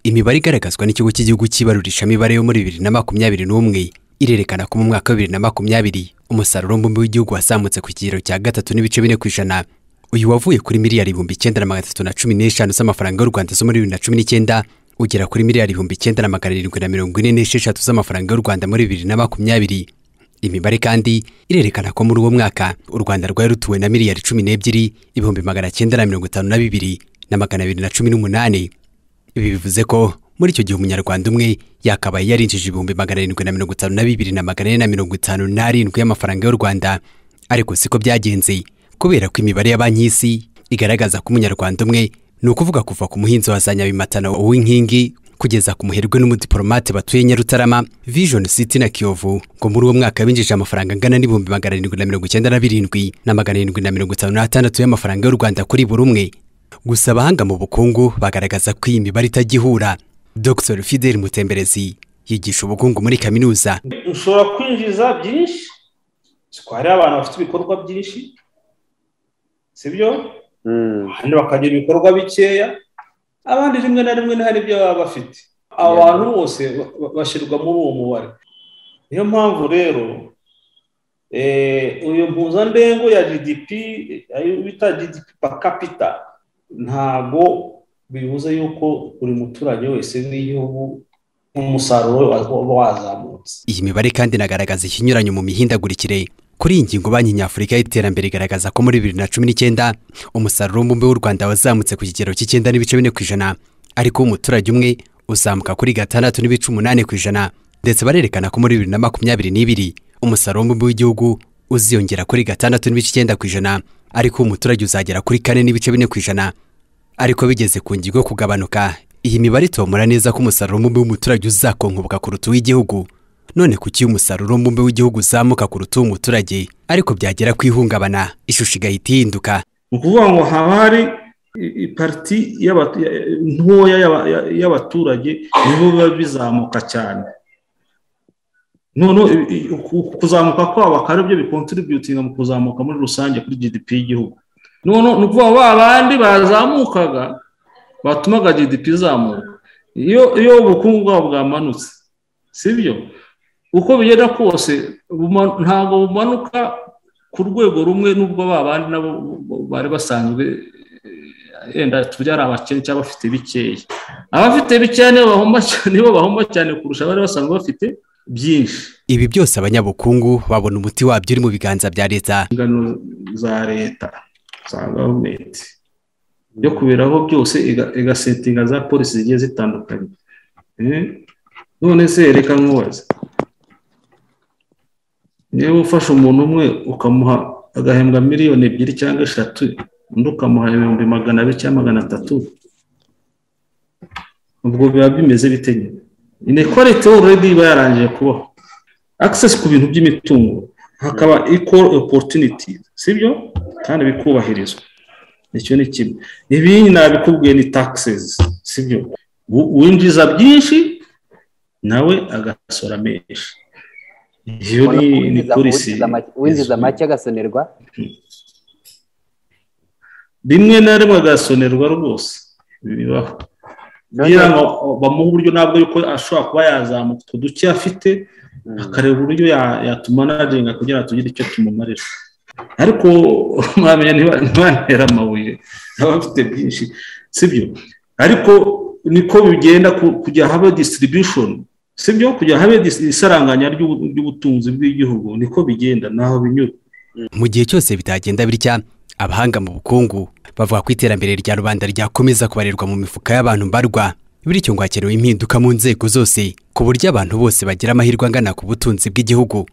Imibare igaragazwa n'ikigo cy'igihugu cy'ibarurisha mibare yo muri 2021 irerekana ko mu mwaka wa 2020 umusaruro mbumbe w'igihugu wasambutse ku kigero cya 3.4%. Uyu wavuye kuri miliyari 9,315 z'amafaranga y'u Rwanda zo muri 2019 ugera kuri miliyari 9,746 z'amafaranga y'u Rwanda muri 2020. Imibare kandi irerekana ko muri uwo mwaka u Rwanda rwari rutuwe na miliyari 12,952,218. Ibi bivuze ko muri icyo gihe umunyarwanda umwe yakabaye yarinjije 752,457 y'amafaranga y'u Rwanda. Ariko siko byagenze, kubera ko imibare ya banki y'isi igaragaza ko umunyarwanda umwe ni ukuvuga kuva ku muhinzi wa Zanyabimatana w'inkingi kugeza ku muherwe n'umudiplomate batuye Nyarutarama, Vision City na Kiyovu, ngo muri uwo mwaka binjije amafaranga angana n'797,756 y'amafaranga y'u Rwanda kuri buri umwe. Gusa abahanga mu bukungu bagaragaza ko iyi mibare itagihura. Dr. Fidel Mutemberezi yigisha ubukungu muri kaminuza. Ushobora kwinjiza byinshi, twari abantu bafite ibikorwa byinshi, sibyo? Hano bakagira ibikorwa bikeya, abandi rimwe na rimwe hari ibyo baba bafite. Abantu bose bashirwa muri uwo mubare. Niyo mpamvu rero uyu mpuzandengo ya GDP, ayo bita GDP per capita, ntago bivuze yuko buri muturage wese w'igihugu umusaruro wazamutse. Iyi mibare kandi nagaragaza ikinyuranyo mu mihindagurikire. Kuri iyi ngingo Banki Nyafurika y'Iterambere igaragaza ko muri 2019 umusaruro mbumbe w'u Rwanda wazamutse ku kigero cy'9.4%, ariko umuturage umwe uzamuka kuri 6.8%. Ndetse barerekana ko muri 2022 umusaruro mbumbe w'igihugu uziyongera kuri 6.9%, ariko umuturage uzagera kuri 4.4%. Ariko bigeze ku ngingo kugabanuka, iyi mibare itomora neza ko umusaruro mbumbe w'umuturage uzakonkoboka kuruta w'igihugu. None kuki umusaruro mbumbe w'igihugu uzamuka kuruta w'umuturage, ariko byagera kwihungabana ishusho igahita ihinduka? Ukuvuga ngo haba hari parti ntoya y'abaturage nibo biba bizamuka cyane. None kuzamuka kwabo akaribyo bicontributing mu kuzamuka muri rusange kuri GDP y'igihugu. None nukuvuga babandi bazamukaga batumaga GDP izamuka. Iyo ubukungu bwabo bwamanutse, sibyo? Uko bigenda kose ntago bumanuka ku rwego rumwe, nubwo babandi nabo bari basanzwe enda tubyara abakene cyangwa bafite bikeya. Abafite bikeya nibo bahomba cyane kurusha bari basanzwe bafite byinshi. Ibi byose abanyabukungu babona umuti wabyo uri mu biganza bya leta. Ingano za leta za government yo kubiraho byose igasetinga za policy zigiye zitandukanye. None se reka nkubaze, niba ufashe umuntu umwe ukamuha agahembwa miliyoni 2 cyangwa 3, undi ukamuha 200,000 cyangwa 300, ubwo biba bimeze bitenye. Inequality already iba yarangije kubaho. Access ku bintu by'imitungo, hakaba equal opportunity, sibyo? Kandi bikubahirizwa. Icyo ni kimwe. Ibindi nabikubwiye ni taxes, sibyo? Winjiza byinshi nawe agasora menshi. Iyo ni policy. Winjiza make agasonerwa, rimwe na rimwe agasonerwa rwose. Bibaho. Kugira ngo bamuhe uburyo nabwo yuko ashobora kuba yazamuka uduke afite, akareba uburyo yatumanaginga kugira tugire icyo tumumarira. Ariko mwamenya ntibantera amabuye abafite byinshi, sibyo? Ariko niko bigenda kujya habe distribution, sibyo? Kujya habe isaranganya ry'ubutunzi bw'igihugu, niko bigenda naho binyura. Mu gihe cyose bitagenda bitya, abahanga mu bukungu bavuga ko iterambere rya rubanda ryakomeza kubarirwa mu mifuka y'abantu mbarwa. Bityo ngo hakenewe impinduka mu nzego zose ku buryo abantu bose bagira amahirwe angana ku butunzi bw'igihugu.